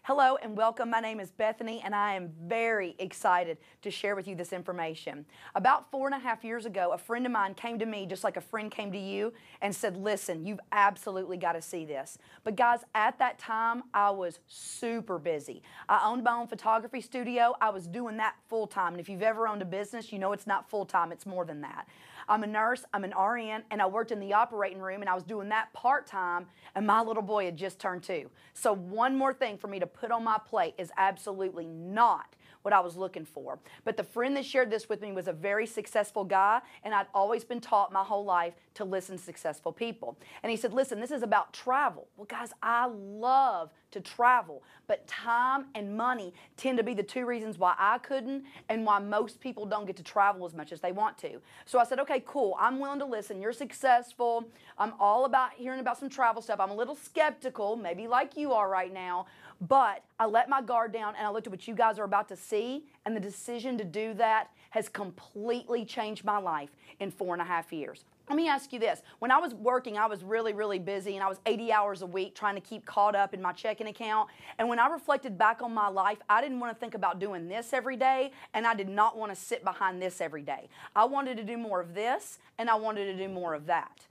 Hello and welcome. My name is Bethany and I am very excited to share with you this information. About 4.5 years ago, a friend of mine came to me just like a friend came to you and said, listen, you've absolutely got to see this. But guys, at that time, I was super busy. I owned my own photography studio. I was doing that full time. And if you've ever owned a business, you know it's not full time, it's more than that. I'm a nurse, I'm an RN, and I worked in the operating room and I was doing that part-time, and my little boy had just turned 2. So one more thing for me to put on my plate is absolutely not what I was looking for. But the friend that shared this with me was a very successful guy, and I'd always been taught my whole life to listen to successful people. And he said, listen, this is about travel. Well, guys, I love to travel, but time and money tend to be the two reasons why I couldn't and why most people don't get to travel as much as they want to. So I said, okay, cool, I'm willing to listen. You're successful. I'm all about hearing about some travel stuff. I'm a little skeptical, maybe like you are right now, but I let my guard down and I looked at what you guys are about to see, and the decision to do that has completely changed my life in 4.5 years. Let me ask you this. When I was working, I was really busy, and I was 80 hours a week trying to keep caught up in my checking account. And when I reflected back on my life, I didn't want to think about doing this every day, and I did not want to sit behind this every day. I wanted to do more of this, and I wanted to do more of that.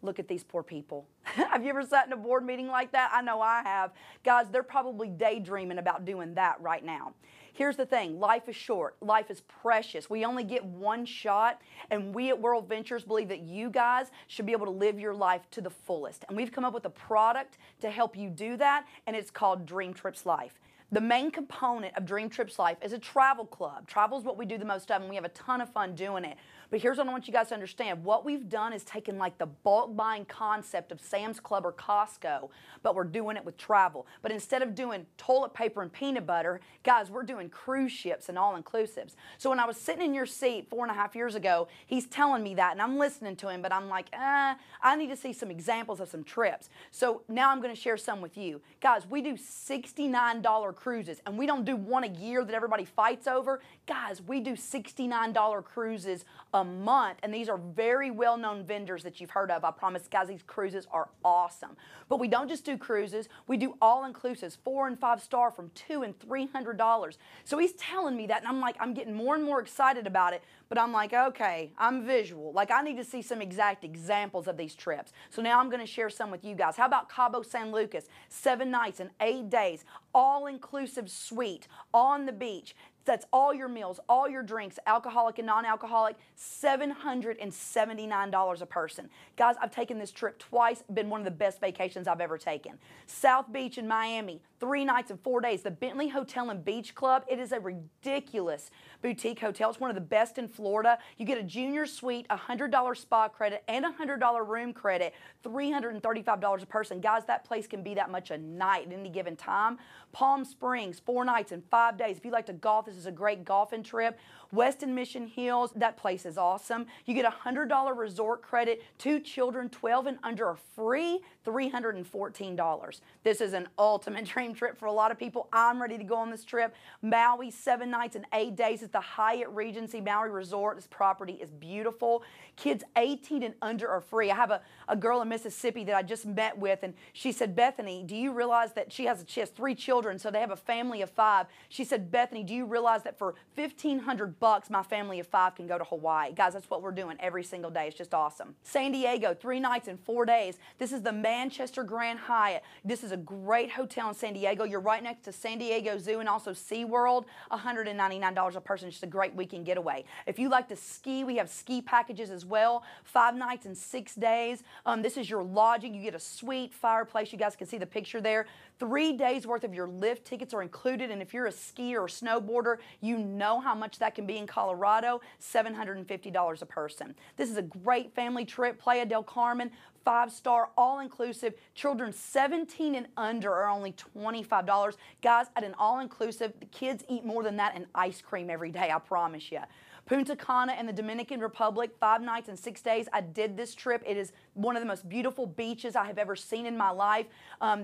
Look at these poor people. Have you ever sat in a board meeting like that? I know I have. Guys, they're probably daydreaming about doing that right now. Here's the thing. Life is short. Life is precious. We only get one shot, and we at WorldVentures believe that you guys should be able to live your life to the fullest. And we've come up with a product to help you do that, and it's called Dream Trips Life. The main component of Dream Trips Life is a travel club. Travel is what we do the most of, and we have a ton of fun doing it. But here's what I want you guys to understand. What we've done is taken like the bulk buying concept of Sam's Club or Costco, but we're doing it with travel. But instead of doing toilet paper and peanut butter, guys, we're doing cruise ships and all-inclusives. So when I was sitting in your seat 4.5 years ago, he's telling me that, and I'm listening to him, but I'm like, I need to see some examples of some trips. So now I'm going to share some with you. Guys, we do $69 cruises, and we don't do one a year that everybody fights over. Guys, we do $69 cruises a month, and these are very well-known vendors that you've heard of. I promise, guys, these cruises are awesome. But we don't just do cruises, we do all-inclusives, 4- and 5-star from $200 and $300. So he's telling me that, and I'm like, I'm getting more and more excited about it, but I'm like, okay, I'm visual. Like, I need to see some exact examples of these trips. So now I'm going to share some with you guys. How about Cabo San Lucas, 7 nights and 8 days, all-inclusive suite on the beach. That's all your meals, all your drinks, alcoholic and non-alcoholic, $779 a person. Guys, I've taken this trip twice, been one of the best vacations I've ever taken. South Beach in Miami, 3 nights and 4 days. The Bentley Hotel and Beach Club, it is a ridiculous boutique hotel. It's one of the best in Florida. You get a junior suite, $100 spa credit, and $100 room credit, $335 a person. Guys, that place can be that much a night at any given time. Palm Springs, 4 nights and 5 days. If you like to golf, this is a great golfing trip. Westin Mission Hills, that place is awesome. You get a $100 resort credit. 2 children, 12 and under, are free, $314. This is an ultimate dream trip for a lot of people. I'm ready to go on this trip. Maui, 7 nights and 8 days at the Hyatt Regency Maui Resort. This property is beautiful. Kids 18 and under are free. I have a girl in Mississippi that I just met with, and she said, Bethany, do you realize that she has 3 children, so they have a family of 5. She said, Bethany, do you realize that for $1,500, my family of 5 can go to Hawaii? Guys, that's what we're doing every single day. It's just awesome. San Diego, 3 nights and 4 days. This is the Manchester Grand Hyatt. This is a great hotel in San Diego. You're right next to San Diego Zoo and also SeaWorld. $199 a person. Just a great weekend getaway. If you like to ski, we have ski packages as well. 5 nights and 6 days. This is your lodging. You get a suite, fireplace. You guys can see the picture there. 3 days worth of your lift tickets are included, and if you're a skier or snowboarder, you know how much that can be in Colorado, $750 a person. This is a great family trip. Playa del Carmen, 5-star, all-inclusive. Children 17 and under are only $25. Guys, at an all-inclusive, the kids eat more than that in ice cream every day, I promise you. Punta Cana in the Dominican Republic, 5 nights and 6 days. I did this trip. It is one of the most beautiful beaches I have ever seen in my life.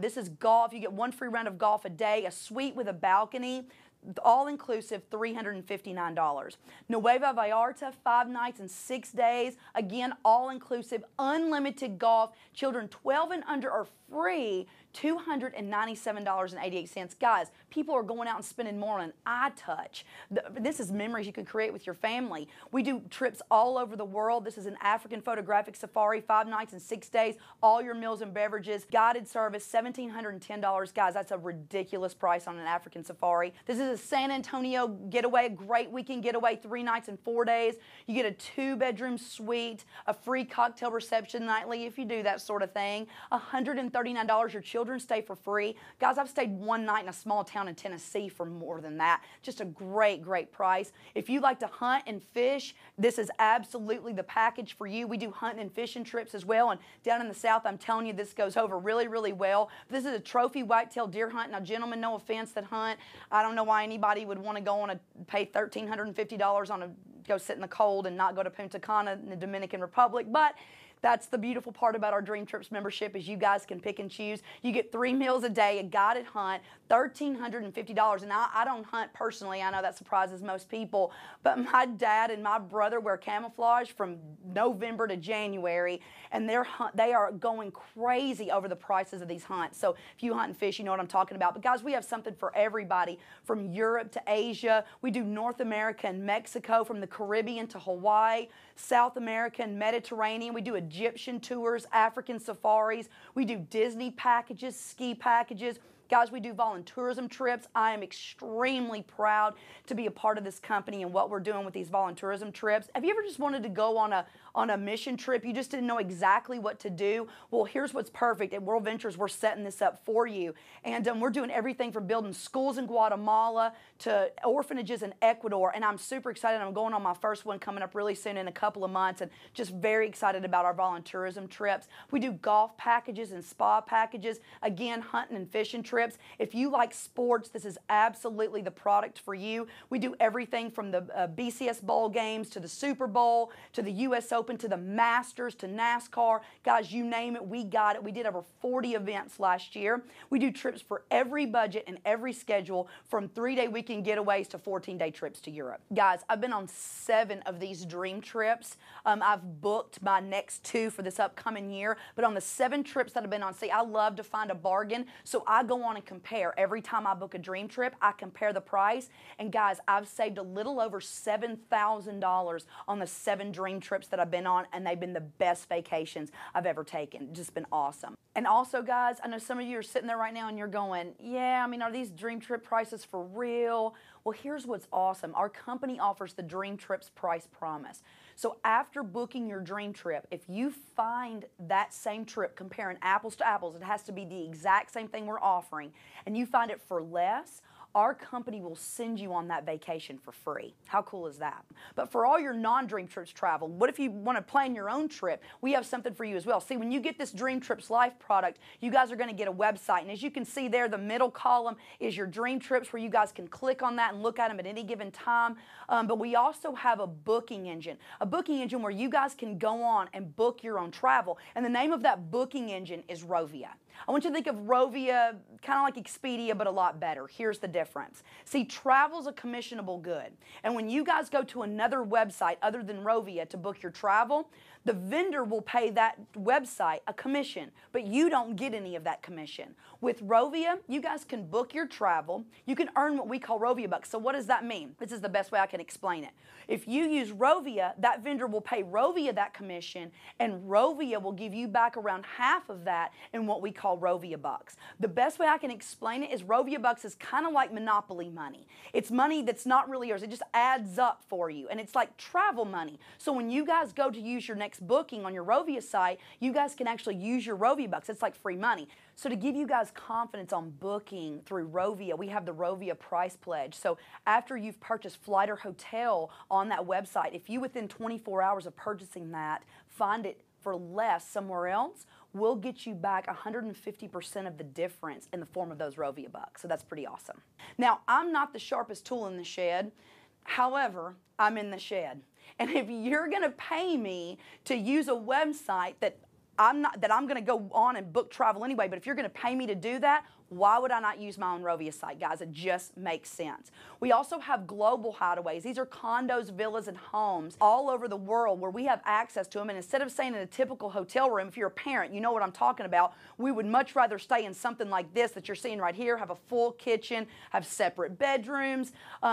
This is golf. You get 1 free round of golf a day, a suite with a balcony. All-inclusive, $359. Nueva Vallarta, 5 nights and 6 days. Again, all-inclusive, unlimited golf. Children 12 and under are free, $297.88. Guys, people are going out and spending more on an eye touch. This is memories you can create with your family. We do trips all over the world. This is an African photographic safari, 5 nights and 6 days, all your meals and beverages, guided service, $1,710. Guys, that's a ridiculous price on an African safari. This is a San Antonio getaway, a great weekend getaway, 3 nights and 4 days. You get a 2-bedroom suite, a free cocktail reception nightly if you do that sort of thing. $139. Your children stay for free. Guys, I've stayed 1 night in a small town in Tennessee for more than that. Just a great, great price. If you like to hunt and fish, this is absolutely the package for you. We do hunting and fishing trips as well. And down in the South, I'm telling you, this goes over really, really well. This is a trophy whitetail deer hunt. Now, gentlemen, no offense, that hunt, I don't know why anybody would want to go on pay $1,350 go sit in the cold and not go to Punta Cana in the Dominican Republic, but that's the beautiful part about our Dream Trips membership is you guys can pick and choose. You get 3 meals a day, a guided hunt, $1,350. And I don't hunt personally. I know that surprises most people. But my dad and my brother wear camouflage from November to January. And they are going crazy over the prices of these hunts. So if you hunt and fish, you know what I'm talking about. But guys, we have something for everybody from Europe to Asia. We do North America and Mexico, from the Caribbean to Hawaii, South America and Mediterranean. We do Egyptian tours, African safaris. We do Disney packages, ski packages. Guys, we do volunteerism trips. I am extremely proud to be a part of this company and what we're doing with these volunteerism trips. Have you ever just wanted to go on a mission trip? You just didn't know exactly what to do? Well, here's what's perfect. At World Ventures, we're setting this up for you. And we're doing everything from building schools in Guatemala to orphanages in Ecuador. And I'm super excited. I'm going on my first one coming up really soon in a couple of months, and just very excited about our volunteerism trips. We do golf packages and spa packages. Again, hunting and fishing trips. If you like sports, this is absolutely the product for you. We do everything from the BCS Bowl games to the Super Bowl to the U.S. Open to the Masters to NASCAR. Guys, you name it, we got it. We did over 40 events last year. We do trips for every budget and every schedule, from 3-day weekend getaways to 14-day trips to Europe. Guys, I've been on 7 of these dream trips. I've booked my next 2 for this upcoming year. But on the 7 trips that I've been on, see, I love to find a bargain, so I go on and compare. Every time I book a dream trip, I compare the price. And guys, I've saved a little over $7,000 on the 7 dream trips that I've been on, and they've been the best vacations I've ever taken. Just been awesome. And also, guys, I know some of you are sitting there right now and you're going, yeah, I mean, are these dream trip prices for real? Well, here's what's awesome. Our company offers the Dream Trips Price Promise. So after booking your dream trip, if you find that same trip, comparing apples to apples, it has to be the exact same thing we're offering, and you find it for less, our company will send you on that vacation for free. How cool is that? But for all your non-Dream Trips travel, what if you want to plan your own trip? We have something for you as well. See, when you get this Dream Trips Life product, you guys are going to get a website. And as you can see there, the middle column is your Dream Trips, where you guys can click on that and look at them at any given time. But we also have a booking engine where you guys can go on and book your own travel. And the name of that booking engine is Rovia. I want you to think of Rovia kind of like Expedia, but a lot better. Here's the difference. See, travel's a commissionable good. And when you guys go to another website other than Rovia to book your travel, the vendor will pay that website a commission, but you don't get any of that commission. With Rovia, you guys can book your travel. You can earn what we call Rovia bucks. So what does that mean? This is the best way I can explain it. If you use Rovia, that vendor will pay Rovia that commission, and Rovia will give you back around half of that in what we call Rovia bucks. The best way I can explain it is Rovia bucks is kind of like Monopoly money. It's money that's not really yours. It just adds up for you, and it's like travel money. So when you guys go to use your next booking on your Rovia site, you guys can actually use your Rovia bucks. It's like free money. So to give you guys confidence on booking through Rovia, we have the Rovia Price Pledge. So after you've purchased flight or hotel on that website, if you within 24 hours of purchasing that find it for less somewhere else, we'll get you back 150% of the difference in the form of those Rovia bucks. So that's pretty awesome. Now, I'm not the sharpest tool in the shed. However, I'm in the shed. And if you're going to pay me to use a website that I'm going to go on and book travel anyway, but if you're going to pay me to do that, why would I not use my own Rovia site, guys? It just makes sense. We also have global hideaways. These are condos, villas, and homes all over the world where we have access to them. And instead of staying in a typical hotel room, if you're a parent, you know what I'm talking about. We would much rather stay in something like this that you're seeing right here, have a full kitchen, have separate bedrooms.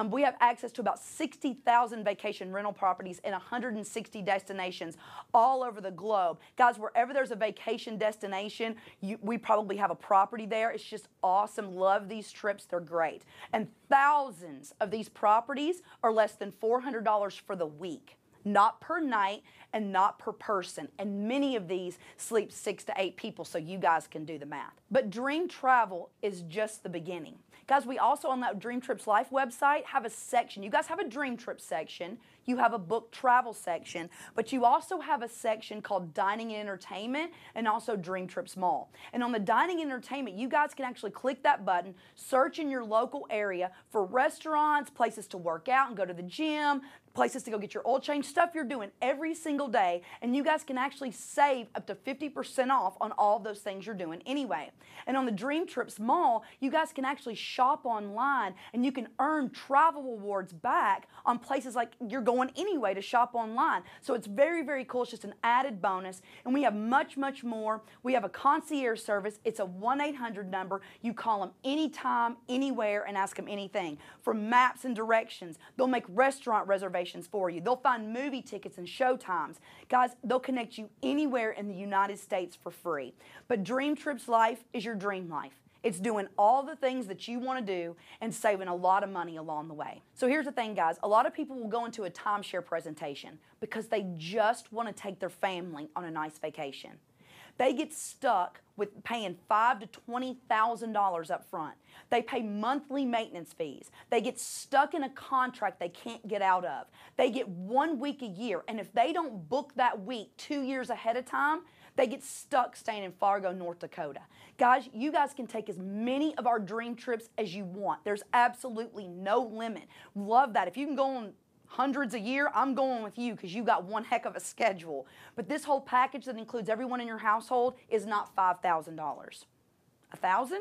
We have access to about 60,000 vacation rental properties in 160 destinations all over the globe. Guys, wherever there's a vacation destination, we probably have a property there. It's just awesome. Love these trips. They're great. And thousands of these properties are less than $400 for the week. Not per night and not per person. And many of these sleep 6 to 8 people, so you guys can do the math. But Dream Travel is just the beginning. Guys, we also on that Dream Trips Life website have a section. You guys have a Dream Trip section. You have a book travel section, but you also have a section called Dining and Entertainment and also Dream Trips Mall. And on the Dining and Entertainment, you guys can actually click that button, search in your local area for restaurants, places to work out and go to the gym, places to go get your oil change, stuff you're doing every single day, and you guys can actually save up to 50% off on all those things you're doing anyway. And on the Dream Trips Mall, you guys can actually shop online and you can earn travel awards back on places like you're going anyway to shop online. So it's very, very cool. It's just an added bonus. And we have much, much more. We have a concierge service. It's a 1-800 number. You call them anytime, anywhere, and ask them anything. From maps and directions, they'll make restaurant reservations for you. They'll find movie tickets and show times. Guys, they'll connect you anywhere in the United States for free. But Dream Trips Life is your dream life. It's doing all the things that you want to do and saving a lot of money along the way. So here's the thing, guys. A lot of people will go into a timeshare presentation because they just want to take their family on a nice vacation. They get stuck with paying $5,000 to $20,000 up front. They pay monthly maintenance fees. They get stuck in a contract they can't get out of. They get 1 week a year, and if they don't book that week 2 years ahead of time, they get stuck staying in Fargo, North Dakota. Guys, you guys can take as many of our dream trips as you want. There's absolutely no limit. Love that. If you can go on hundreds a year, I'm going with you because you got one heck of a schedule. But this whole package that includes everyone in your household is not $5,000. $1,000?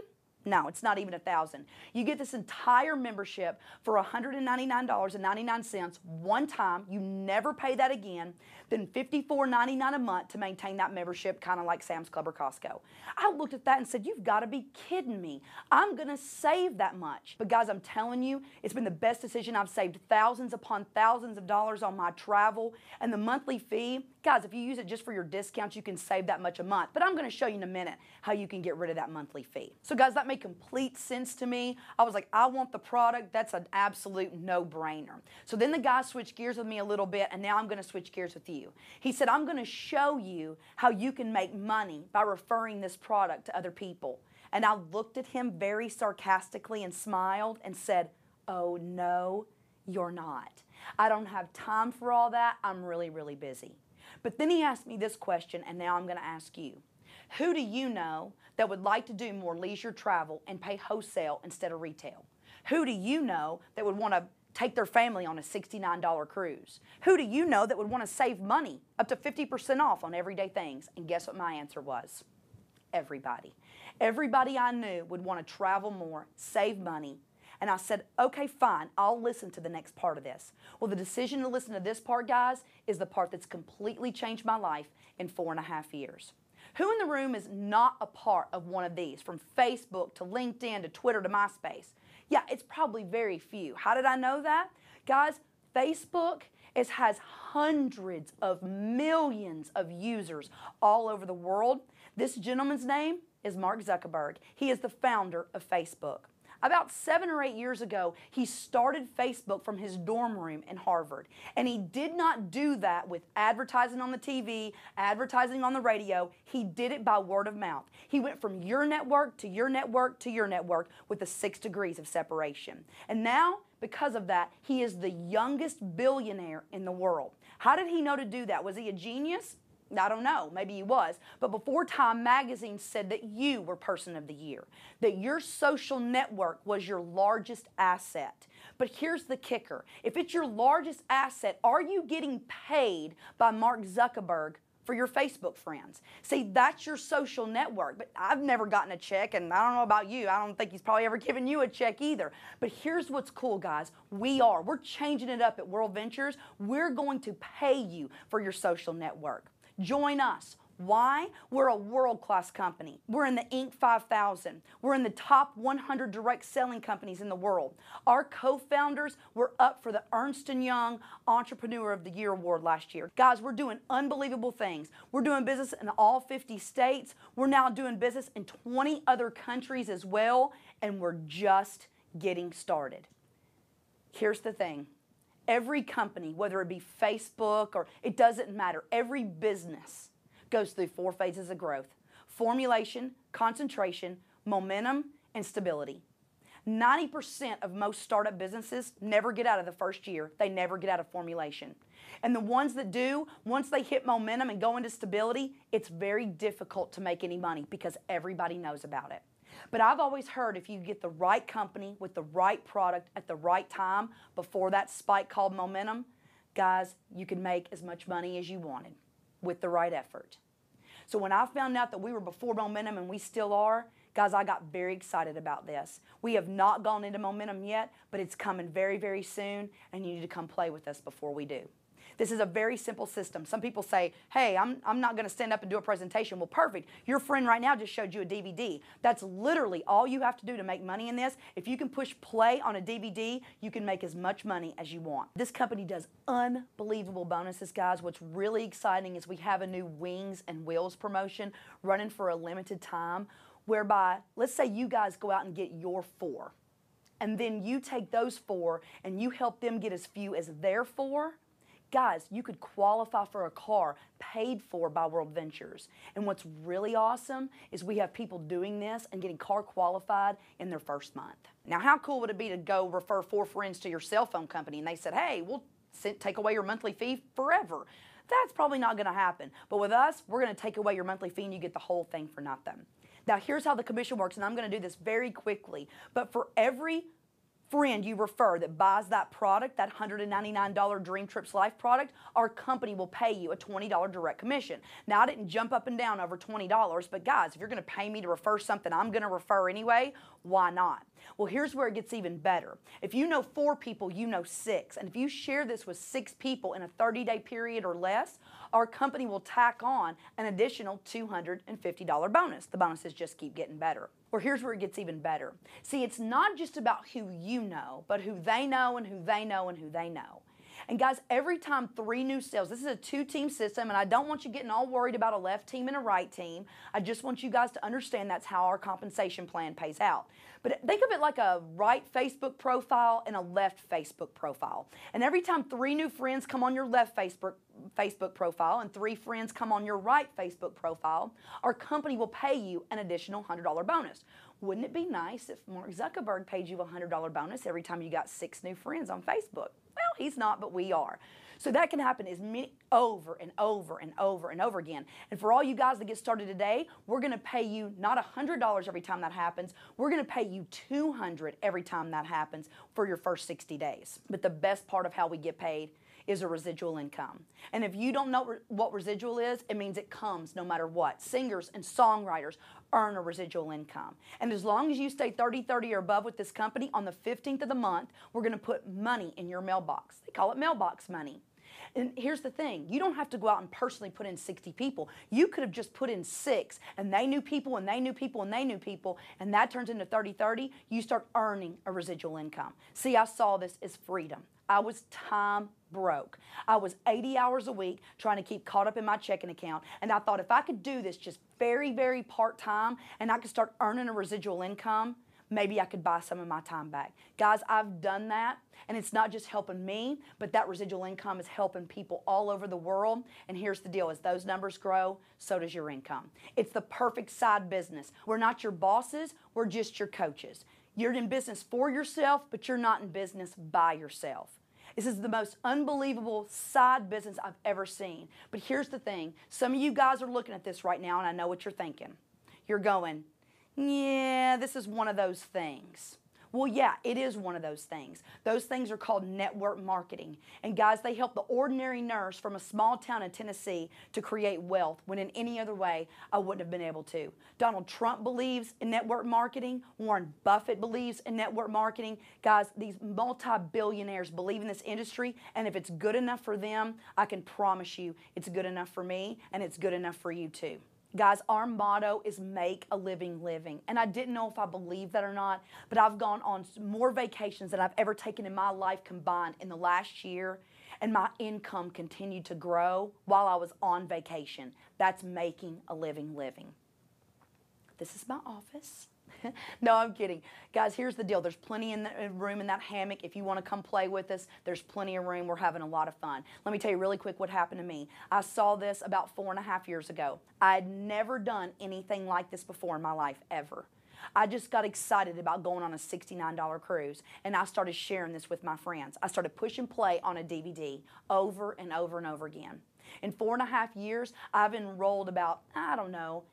No, it's not even $1,000. You get this entire membership for $199.99 one time. You never pay that again. Then $54.99 a month to maintain that membership, kind of like Sam's Club or Costco. I looked at that and said, you've got to be kidding me. I'm going to save that much. But guys, I'm telling you, it's been the best decision. I've saved thousands upon thousands of dollars on my travel. And the monthly fee, guys, if you use it just for your discounts, you can save that much a month. But I'm going to show you in a minute how you can get rid of that monthly fee. So guys, that made complete sense to me. I was like, I want the product. That's an absolute no-brainer. So then the guy switched gears with me a little bit, and now I'm going to switch gears with you. He said, I'm going to show you how you can make money by referring this product to other people. And I looked at him very sarcastically and smiled and said, oh, no, you're not. I don't have time for all that. I'm really, really busy. But then he asked me this question, and now I'm going to ask you. Who do you know that would like to do more leisure travel and pay wholesale instead of retail? Who do you know that would want to take their family on a $69 cruise? Who do you know that would want to save money up to 50% off on everyday things? And guess what my answer was? Everybody. Everybody I knew would want to travel more, save money. And I said, okay, fine, I'll listen to the next part of this. Well, the decision to listen to this part, guys, is the part that's completely changed my life in 4.5 years. Who in the room is not a part of one of these, from Facebook to LinkedIn to Twitter to MySpace? Yeah, it's probably very few. How did I know that? Guys, Facebook has hundreds of millions of users all over the world. This gentleman's name is Mark Zuckerberg. He is the founder of Facebook. About 7 or 8 years ago, he started Facebook from his dorm room in Harvard. And he did not do that with advertising on the TV, advertising on the radio. He did it by word of mouth. He went from your network to your network to your network with the 6 degrees of separation. And now, because of that, he is the youngest billionaire in the world. How did he know to do that? Was he a genius? I don't know, maybe he was. But before Time Magazine said that you were Person of the Year, that your social network was your largest asset. But here's the kicker. If it's your largest asset, are you getting paid by Mark Zuckerberg for your Facebook friends. See, that's your social network. But I've never gotten a check, and I don't know about you. I don't think he's probably ever given you a check either. But here's what's cool, guys. We're changing it up at World Ventures. We're going to pay you for your social network. Join us. Why? We're a world-class company. We're in the Inc. 5000. We're in the top 100 direct selling companies in the world. Our co-founders were up for the Ernst & Young Entrepreneur of the Year award last year. Guys, we're doing unbelievable things. We're doing business in all 50 states. We're now doing business in 20 other countries as well, and we're just getting started. Here's the thing. Every company, whether it be Facebook or it doesn't matter, every business goes through 4 phases of growth: formulation, concentration, momentum, and stability. 90% of most startup businesses never get out of the first year. They never get out of formulation. And the ones that do, once they hit momentum and go into stability, it's very difficult to make any money because everybody knows about it. But I've always heard if you get the right company with the right product at the right time before that spike called momentum, guys, you can make as much money as you wanted with the right effort. So when I found out that we were before momentum, and we still are, guys, I got very excited about this. We have not gone into momentum yet, but it's coming very, very soon, and you need to come play with us before we do. This is a very simple system. Some people say, hey, I'm not going to stand up and do a presentation. Well, perfect. Your friend right now just showed you a DVD. That's literally all you have to do to make money in this. If you can push play on a DVD, you can make as much money as you want. This company does unbelievable bonuses, guys. What's really exciting is we have a new Wings and Wheels promotion running for a limited time, whereby, let's say you guys go out and get your 4, and then you take those 4 and you help them get as few as their 4. Guys, you could qualify for a car paid for by World Ventures. And what's really awesome is we have people doing this and getting car qualified in their first month. Now, how cool would it be to go refer 4 friends to your cell phone company and they said, hey, we'll take away your monthly fee forever? That's probably not going to happen. But with us, we're going to take away your monthly fee and you get the whole thing for nothing. Now, here's how the commission works, and I'm going to do this very quickly. But for every friend you refer that buys that product, that $199 Dream Trips Life product, our company will pay you a $20 direct commission. Now, I didn't jump up and down over $20, but guys, if you're going to pay me to refer something I'm going to refer anyway, why not? Well, here's where it gets even better. If you know 4 people, you know 6. And if you share this with 6 people in a 30-day period or less, our company will tack on an additional $250 bonus. The bonuses just keep getting better. Well, here's where it gets even better. See, it's not just about who you know, but who they know and who they know and who they know. And guys, every time 3 new sales, this is a 2-team system, and I don't want you getting all worried about a left team and a right team. I just want you guys to understand that's how our compensation plan pays out. But think of it like a right Facebook profile and a left Facebook profile. And every time 3 new friends come on your left Facebook profile and 3 friends come on your right Facebook profile, our company will pay you an additional $100 bonus. Wouldn't it be nice if Mark Zuckerberg paid you a $100 bonus every time you got 6 new friends on Facebook? Well, he's not, but we are. So that can happen over and over and over and over again. And for all you guys that get started today, we're going to pay you not $100 every time that happens. We're going to pay you $200 every time that happens for your first 60 days. But the best part of how we get paid is a residual income. And if you don't know what residual is, it means it comes no matter what. Singers and songwriters earn a residual income. And as long as you stay 30-30 or above with this company, on the 15th of the month, we're going to put money in your mailbox. They call it mailbox money. And here's the thing, you don't have to go out and personally put in 60 people. You could have just put in 6, and they knew people, and they knew people, and they knew people, and that turns into 30-30. You start earning a residual income. See, I saw this as freedom. I was time broke. I was 80 hours a week trying to keep caught up in my checking account, and I thought if I could do this just very, very part-time, and I could start earning a residual income, maybe I could buy some of my time back. Guys, I've done that, and it's not just helping me, but that residual income is helping people all over the world. And here's the deal, as those numbers grow, so does your income. It's the perfect side business. We're not your bosses, we're just your coaches. You're in business for yourself, but you're not in business by yourself. This is the most unbelievable side business I've ever seen. But here's the thing, some of you guys are looking at this right now, and I know what you're thinking. You're going, yeah, this is one of those things. Well, yeah, it is one of those things. Those things are called network marketing. And guys, they help the ordinary nurse from a small town in Tennessee to create wealth when in any other way I wouldn't have been able to. Donald Trump believes in network marketing. Warren Buffett believes in network marketing. Guys, these multi-billionaires believe in this industry, and if it's good enough for them, I can promise you it's good enough for me, and it's good enough for you too. Guys, our motto is make a living living. And I didn't know if I believed that or not, but I've gone on more vacations than I've ever taken in my life combined in the last year, and my income continued to grow while I was on vacation. That's making a living living. This is my office. No, I'm kidding. Guys, here's the deal. There's plenty in the room in that hammock. If you want to come play with us, there's plenty of room. We're having a lot of fun. Let me tell you really quick what happened to me. I saw this about 4.5 years ago. I had never done anything like this before in my life, ever. I just got excited about going on a $69 cruise, and I started sharing this with my friends. I started pushing play on a DVD over and over and over again. In 4.5 years, I've enrolled about, I don't know,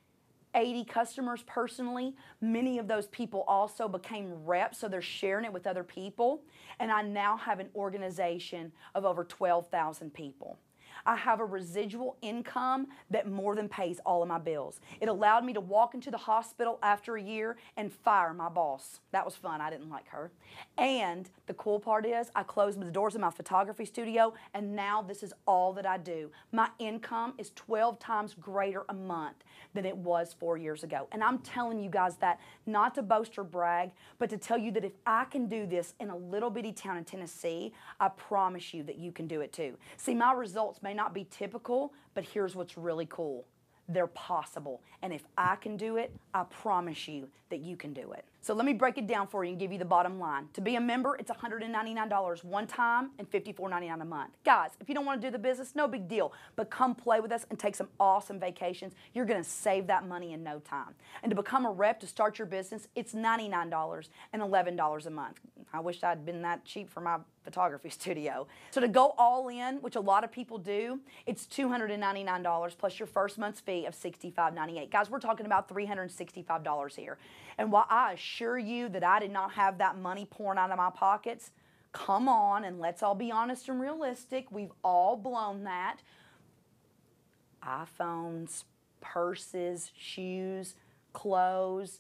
80 customers personally. Many of those people also became reps, so they're sharing it with other people. And I now have an organization of over 12,000 people. I have a residual income that more than pays all of my bills. It allowed me to walk into the hospital after a year and fire my boss. That was fun. I didn't like her. And the cool part is I closed the doors of my photography studio, and now this is all that I do. My income is 12 times greater a month than it was 4 years ago. And I'm telling you guys that not to boast or brag, but to tell you that if I can do this in a little bitty town in Tennessee, I promise you that you can do it too. See, my results may not be typical, but here's what's really cool. They're possible. And if I can do it, I promise you that you can do it. So let me break it down for you and give you the bottom line. To be a member, it's $199 one time and $54.99 a month. Guys, if you don't want to do the business, no big deal. But come play with us and take some awesome vacations. You're going to save that money in no time. And to become a rep to start your business, it's $99 and $11 a month. I wish I'd been that cheap for my photography studio. So to go all in, which a lot of people do, it's $299 plus your first month's fee of $65.98. Guys, we're talking about $365 here. And while I assure you that I did not have that money pouring out of my pockets, come on, and let's all be honest and realistic. We've all blown that. iPhones, purses, shoes, clothes,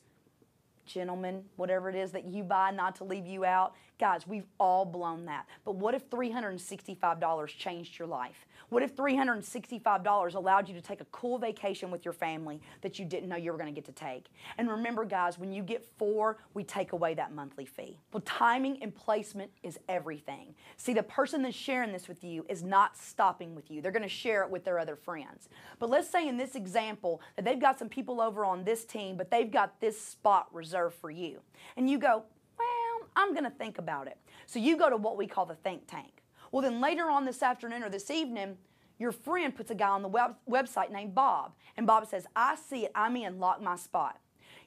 gentlemen, whatever it is that you buy, not to leave you out. Guys, we've all blown that. But what if $365 changed your life? What if $365 allowed you to take a cool vacation with your family that you didn't know you were going to get to take? And remember, guys, when you get 4, we take away that monthly fee. Well, timing and placement is everything. See, the person that's sharing this with you is not stopping with you. They're going to share it with their other friends. But let's say in this example that they've got some people over on this team, but they've got this spot reserved for you. And you go, well, I'm going to think about it. So you go to what we call the think tank. Well, then later on this afternoon or this evening, your friend puts a guy on the website named Bob. And Bob says, I see it. I'm in. Lock my spot.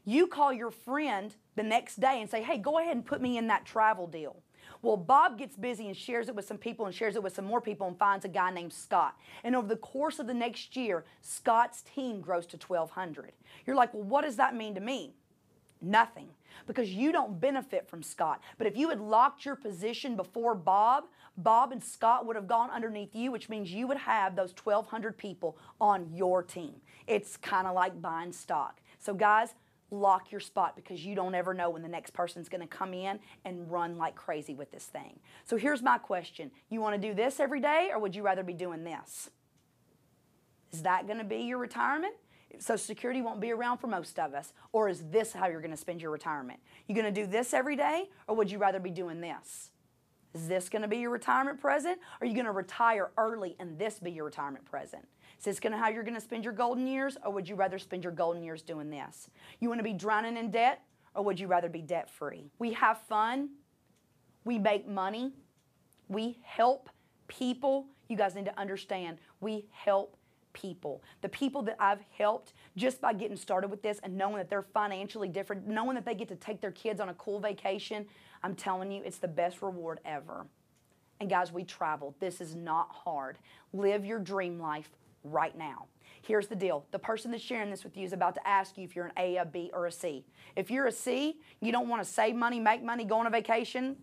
You call your friend the next day and say, hey, go ahead and put me in that travel deal. Well, Bob gets busy and shares it with some people and shares it with some more people and finds a guy named Scott. And over the course of the next year, Scott's team grows to 1,200. You're like, well, what does that mean to me? Nothing, because you don't benefit from Scott. But if you had locked your position before Bob and Scott would have gone underneath you, which means you would have those 1,200 people on your team. It's kind of like buying stock. So guys, lock your spot, because you don't ever know when the next person's going to come in and run like crazy with this thing. So here's my question. You want to do this every day, or would you rather be doing this? Is that going to be your retirement? Social Security won't be around for most of us. Or is this how you're going to spend your retirement? You going to do this every day, or would you rather be doing this? Is this going to be your retirement present? Or are you going to retire early and this be your retirement present? Is this how you're going to spend your golden years, or would you rather spend your golden years doing this? You want to be drowning in debt, or would you rather be debt-free? We have fun. We make money. We help people. You guys need to understand, we help people. The people that I've helped just by getting started with this and knowing that they're financially different, knowing that they get to take their kids on a cool vacation, I'm telling you, it's the best reward ever. And guys, we travel. This is not hard. Live your dream life right now. Here's the deal. The person that's sharing this with you is about to ask you if you're an A, a B, or a C. If you're a C, you don't want to save money, make money, go on a vacation.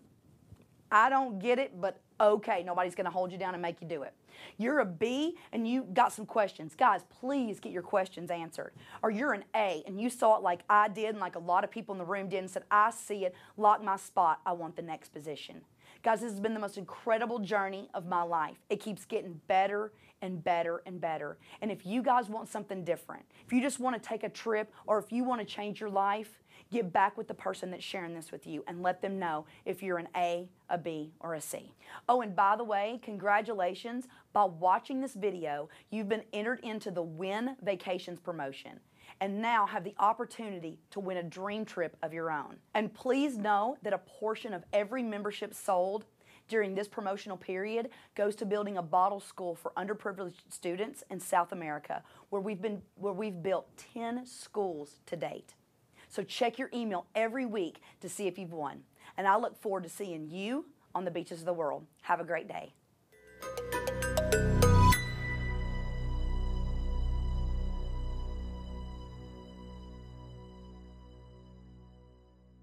I don't get it, but okay, nobody's going to hold you down and make you do it. You're a B and you got some questions. Guys, please get your questions answered. Or you're an A and you saw it like I did and like a lot of people in the room did and said, I see it, lock my spot, I want the next position. Guys, this has been the most incredible journey of my life. It keeps getting better and better and better. And if you guys want something different, if you just want to take a trip or if you want to change your life, get back with the person that's sharing this with you and let them know if you're an A, a B, or a C. Oh, and by the way, congratulations. By watching this video, you've been entered into the Win Vacations promotion and now have the opportunity to win a dream trip of your own. And please know that a portion of every membership sold during this promotional period goes to building a bottle school for underprivileged students in South America, where we've built 10 schools to date. So check your email every week to see if you've won. And I look forward to seeing you on the beaches of the world. Have a great day.